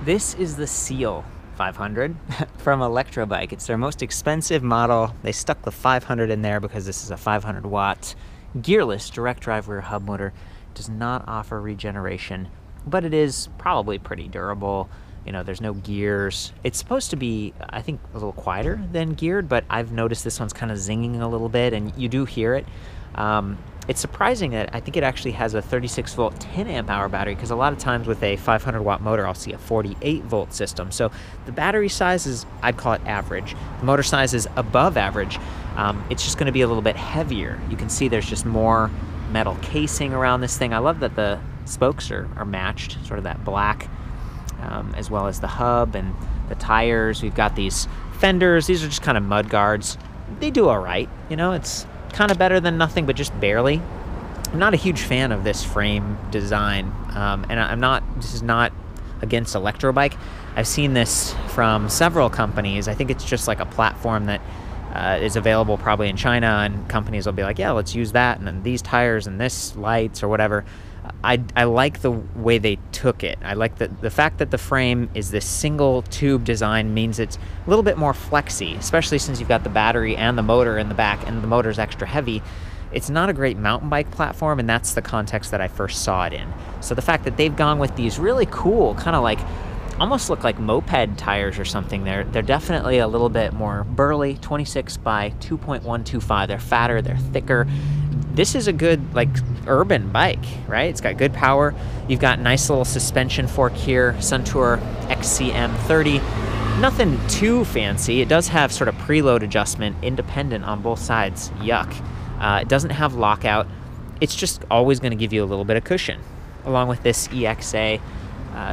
This is the Seal 500 from ElectroBike. It's their most expensive model. They stuck the 500 in there because this is a 500 watt gearless direct drive rear hub motor. It does not offer regeneration, but it is probably pretty durable. You know, there's no gears. It's supposed to be, I think, a little quieter than geared, but I've noticed this one's kind of zinging a little bit, and you do hear it. It's surprising that I think it actually has a 36 volt 10 amp hour battery, because a lot of times with a 500 watt motor I'll see a 48 volt system. So the battery size is, I'd call it average. The motor size is above average. It's just going to be a little bit heavier. You can see there's just more metal casing around this thing. I love that the spokes are matched, sort of that black, as well as the hub and the tires. We've got these fenders. These are just kind of mud guards. They do all right. You know, it's kind of better than nothing, but just barely. I'm not a huge fan of this frame design, and this is not against ElectroBike. I've seen this from several companies. I think it's just like a platform that is available probably in China, and companies will be like, yeah, let's use that, and then these tires and this lights or whatever. I like the way they took it. I like the fact that the frame is this single tube design means it's a little bit more flexy, especially since you've got the battery and the motor in the back, and the motor's extra heavy. It's not a great mountain bike platform, and that's the context that I first saw it in. So the fact that they've gone with these really cool, kind of like, almost look like moped tires or something. They're definitely a little bit more burly, 26 by 2.125. They're fatter, they're thicker. This is a good, like, urban bike, right? It's got good power. You've got nice little suspension fork here, Suntour XCM30. Nothing too fancy. It does have sort of preload adjustment, independent on both sides. Yuck. It doesn't have lockout. It's just always going to give you a little bit of cushion. Along with this EXA,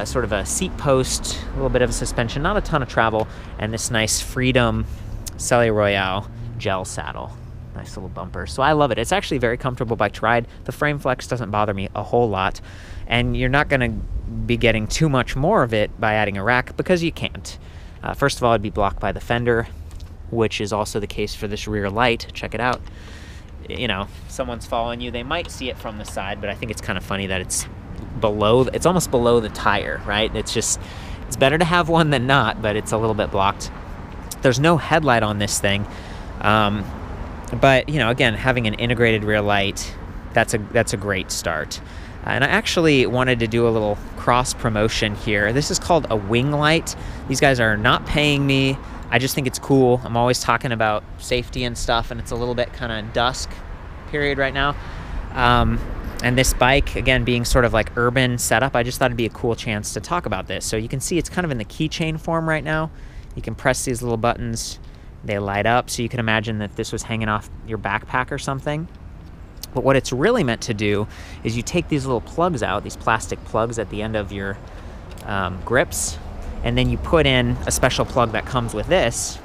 sort of a seat post, a little bit of a suspension, not a ton of travel, and this nice Freedom Selle Royal gel saddle. Nice little bumper. So I love it. It's actually a very comfortable bike to ride. The frame flex doesn't bother me a whole lot, and you're not going to be getting too much more of it by adding a rack, because you can't. First of all, it'd be blocked by the fender, which is also the case for this rear light. Check it out. You know, someone's following you, they might see it from the side, but I think it's kind of funny that it's almost below the tire, right? It's better to have one than not, but it's a little bit blocked. There's no headlight on this thing. But, you know, again, having an integrated rear light, that's a great start. And I actually wanted to do a little cross promotion here. This is called a wing light. These guys are not paying me. I just think it's cool. I'm always talking about safety and stuff, and it's a little bit kind of dusk period right now. And this bike, again, being sort of like urban setup, I just thought it'd be a cool chance to talk about this. So you can see it's kind of in the keychain form right now. You can press these little buttons. They light up, so you can imagine that this was hanging off your backpack or something. But what it's really meant to do is you take these little plugs out, these plastic plugs at the end of your grips, and then you put in a special plug that comes with this,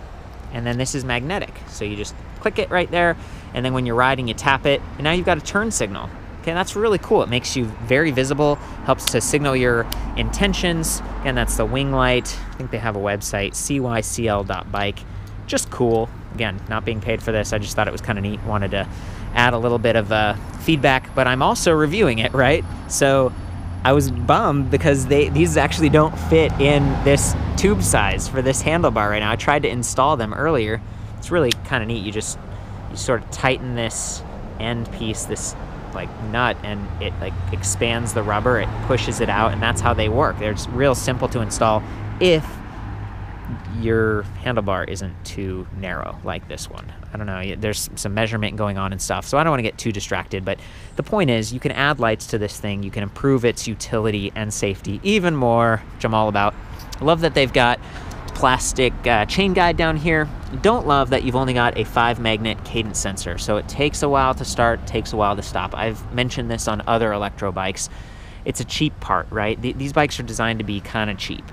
and then this is magnetic. So you just click it right there, and then when you're riding, you tap it, and now you've got a turn signal. Okay, that's really cool. It makes you very visible, helps to signal your intentions. Again, that's the wing light. I think they have a website, cycl.bike. Just cool. Again, not being paid for this. I just thought it was kind of neat. Wanted to add a little bit of feedback, but I'm also reviewing it, right? So I was bummed because these actually don't fit in this tube size for this handlebar right now. I tried to install them earlier. It's really kind of neat. You sort of tighten this end piece, this like nut, and it like expands the rubber, it pushes it out, and that's how they work. They're just real simple to install if your handlebar isn't too narrow like this one. I don't know, there's some measurement going on and stuff, so I don't want to get too distracted, but the point is you can add lights to this thing, you can improve its utility and safety even more, which I'm all about. I love that they've got plastic chain guide down here. Don't love that you've only got a 5-magnet cadence sensor, so it takes a while to start, takes a while to stop. I've mentioned this on other electro bikes. It's a cheap part, right? These bikes are designed to be kind of cheap.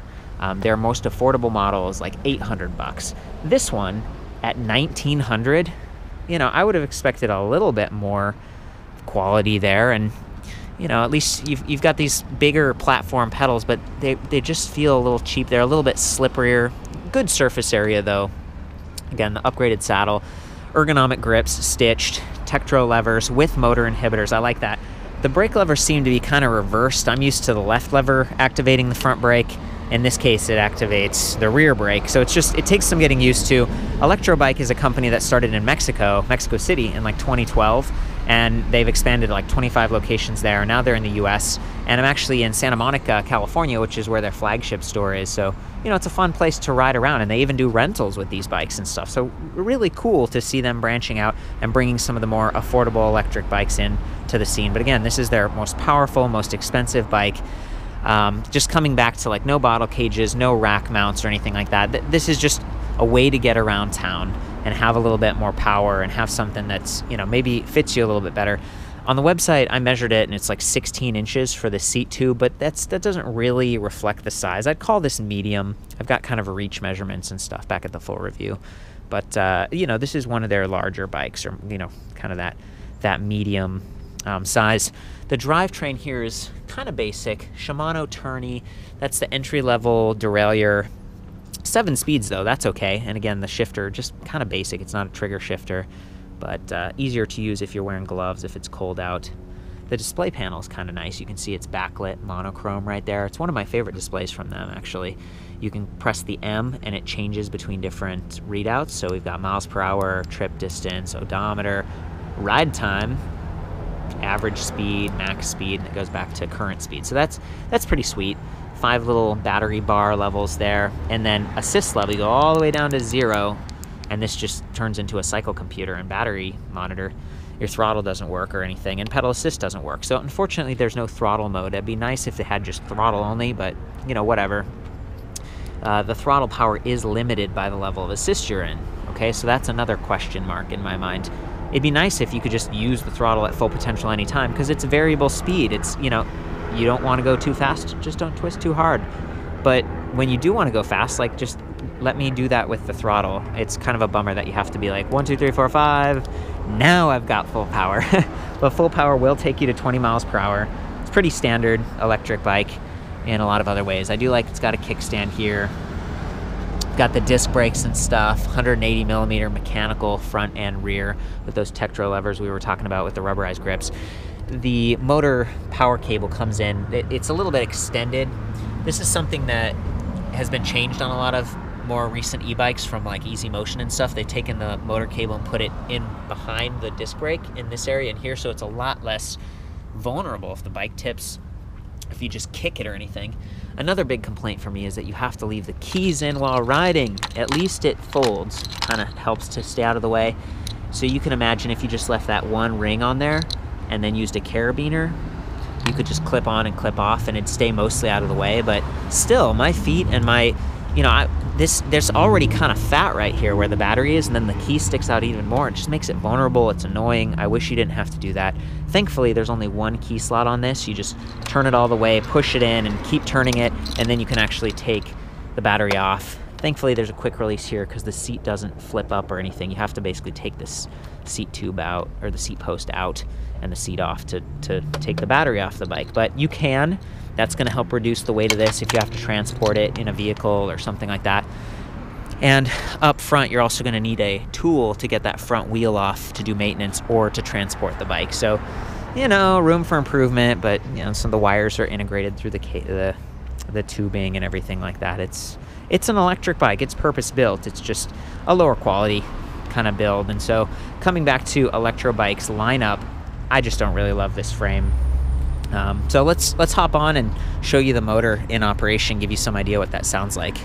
Their most affordable model is like 800 bucks. This one at 1900, you know, I would have expected a little bit more quality there, and you know, at least you've got these bigger platform pedals, but they just feel a little cheap. They're a little bit slipperier. Good surface area though. Again, the upgraded saddle, ergonomic grips, stitched, Tektro levers with motor inhibitors. I like that. The brake levers seem to be kind of reversed. I'm used to the left lever activating the front brake. In this case, it activates the rear brake. So it takes some getting used to. ElectroBike is a company that started in Mexico City in like 2012, and they've expanded to like 25 locations there. Now they're in the US, and I'm actually in Santa Monica, California, which is where their flagship store is. So, you know, it's a fun place to ride around, and they even do rentals with these bikes and stuff. So really cool to see them branching out and bringing some of the more affordable electric bikes in to the scene. But again, this is their most powerful, most expensive bike. Just coming back to like no bottle cages, no rack mounts or anything like that. This is just a way to get around town and have a little bit more power and have something that's, you know, maybe fits you a little bit better. On the website, I measured it, and it's like 16 inches for the seat tube, but that doesn't really reflect the size. I'd call this medium. I've got kind of a reach measurements and stuff back at the full review. But, you know, this is one of their larger bikes, or, you know, kind of that medium size. The drivetrain here is kind of basic. Shimano Tourney, that's the entry-level derailleur. 7 speeds, though, that's okay. And again, the shifter, just kind of basic. It's not a trigger shifter, but easier to use if you're wearing gloves, if it's cold out. The display panel is kind of nice. You can see it's backlit, monochrome right there. It's one of my favorite displays from them, actually. You can press the M, and it changes between different readouts. So we've got miles per hour, trip distance, odometer, ride time, average speed, max speed, and it goes back to current speed. So that's pretty sweet. 5 little battery bar levels there, and then assist level, you go all the way down to 0, and this just turns into a cycle computer and battery monitor. Your throttle doesn't work or anything, and pedal assist doesn't work. So unfortunately, there's no throttle mode. It'd be nice if they had just throttle only, but you know, whatever. The throttle power is limited by the level of assist you're in. Okay, so that's another question mark in my mind. It'd be nice if you could just use the throttle at full potential anytime, because it's variable speed. It's, you know, you don't want to go too fast, just don't twist too hard. But when you do want to go fast, like, just let me do that with the throttle. It's kind of a bummer that you have to be like 1, 2, 3, 4, 5. Now I've got full power. But full power will take you to 20 miles per hour. It's pretty standard electric bike in a lot of other ways. I do like it's got a kickstand here. Got the disc brakes and stuff, 180 millimeter mechanical front and rear with those Tektro levers we were talking about with the rubberized grips. The motor power cable comes in. It's a little bit extended. This is something that has been changed on a lot of more recent e-bikes from like Easy Motion and stuff. They've taken the motor cable and put it in behind the disc brake in this area in here, so it's a lot less vulnerable if the bike tips, if you just kick it or anything. Another big complaint for me is that you have to leave the keys in while riding. At least it folds, kind of helps to stay out of the way. So you can imagine if you just left that one ring on there and then used a carabiner, you could just clip on and clip off and it'd stay mostly out of the way. But still, my feet and my, you know, there's already kind of fat right here where the battery is, and then the key sticks out even more. It just makes it vulnerable. It's annoying. I wish you didn't have to do that. Thankfully, there's only one key slot on this. You just turn it all the way, push it in, and keep turning it, and then you can actually take the battery off. Thankfully, there's a quick release here because the seat doesn't flip up or anything. You have to basically take this seat tube out, or the seat post out, and the seat off to take the battery off the bike. But you can. That's going to help reduce the weight of this if you have to transport it in a vehicle or something like that. And up front, you're also going to need a tool to get that front wheel off to do maintenance or to transport the bike. So, you know, room for improvement, but you know, some of the wires are integrated through the tubing and everything like that. It's an electric bike. It's purpose built. It's just a lower quality kind of build. And so, coming back to ElectroBike's lineup, I just don't really love this frame. So let's hop on and show you the motor in operation, give you some idea what that sounds like.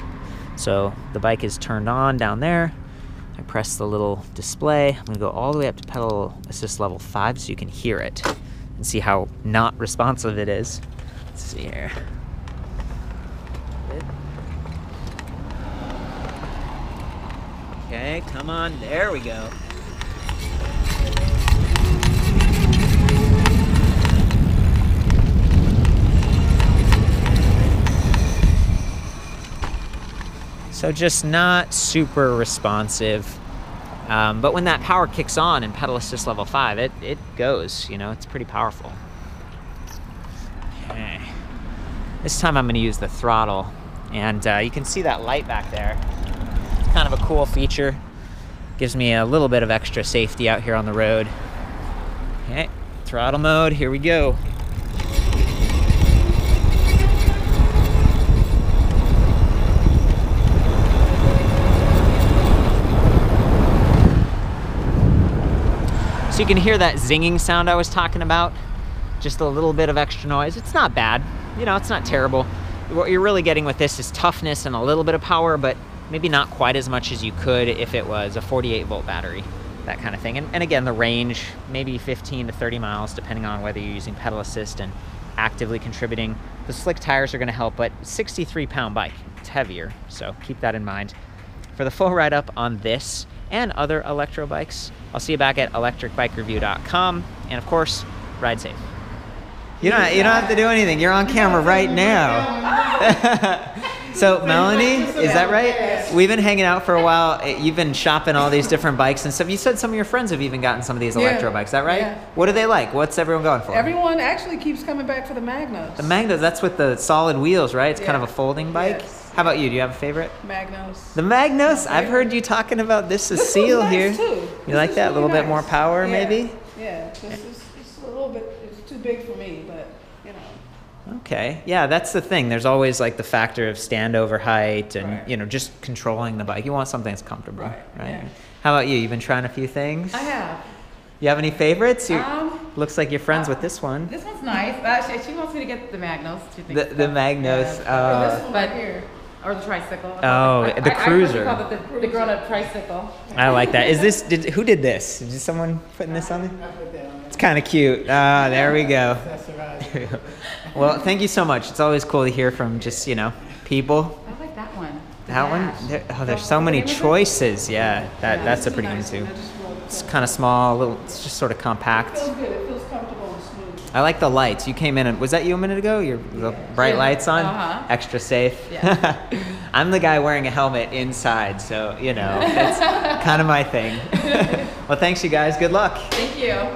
So the bike is turned on down there. I press the little display. I'm gonna go all the way up to pedal assist level 5 so you can hear it and see how not responsive it is. Let's see here. Okay, come on, there we go. So just not super responsive, but when that power kicks on in pedal assist level 5, it goes, you know, it's pretty powerful. Okay. This time I'm gonna use the throttle, and you can see that light back there. It's kind of a cool feature. Gives me a little bit of extra safety out here on the road. Okay, throttle mode, here we go. So you can hear that zinging sound I was talking about. Just a little bit of extra noise. It's not bad, you know, it's not terrible. What you're really getting with this is toughness and a little bit of power, but maybe not quite as much as you could if it was a 48-volt battery, that kind of thing. And again, the range, maybe 15 to 30 miles, depending on whether you're using pedal assist and actively contributing. The slick tires are gonna help, but 63-pound bike, it's heavier, so keep that in mind. For the full write-up on this and other electro bikes, I'll see you back at ElectricBikeReview.com, and of course, ride safe. You don't have to do anything. You're on camera right now. So Melanie, is that right? We've been hanging out for a while. You've been shopping all these different bikes and stuff. You said some of your friends have even gotten some of these electro bikes. Is that right? Yeah. What do they like? What's everyone going for? Everyone actually keeps coming back for the Magnos. The Magnos, that's with the solid wheels, right? It's kind of a folding bike. Yes. How about you? Do you have a favorite? Magnos. The Magnos? I've heard you talking about this is Seal nice here. Too. You like that? A little bit more power, maybe? Yeah, it's a little bit, it's too big for me, but you know. Okay, yeah, that's the thing. There's always like the factor of standover height and you know, just controlling the bike. You want something that's comfortable, right? Yeah. How about you? You've been trying a few things? I have. You have any favorites? Looks like you're friends with this one. This one's nice. She wants me to get the Magnos. She thinks The Magnos. This one right here. Or the tricycle. The Cruiser. I call it the grown-up tricycle. I like that. Is this? Who did this? Did someone putting this on there? I put that on there. It's kind of cute. Ah, there we go. That's right. Well, thank you so much. It's always cool to hear from just, you know, people. I like that one. That one? There's so many choices. Yeah, that's a pretty good one too. It's kind of small, little. It's just sort of compact. It feels good. It feels comfortable and smooth. I like the lights. You came in and was that you a minute ago? The bright lights on, extra safe. Yeah. I'm the guy wearing a helmet inside, so you know that's kind of my thing. Well, thanks you guys. Good luck. Thank you.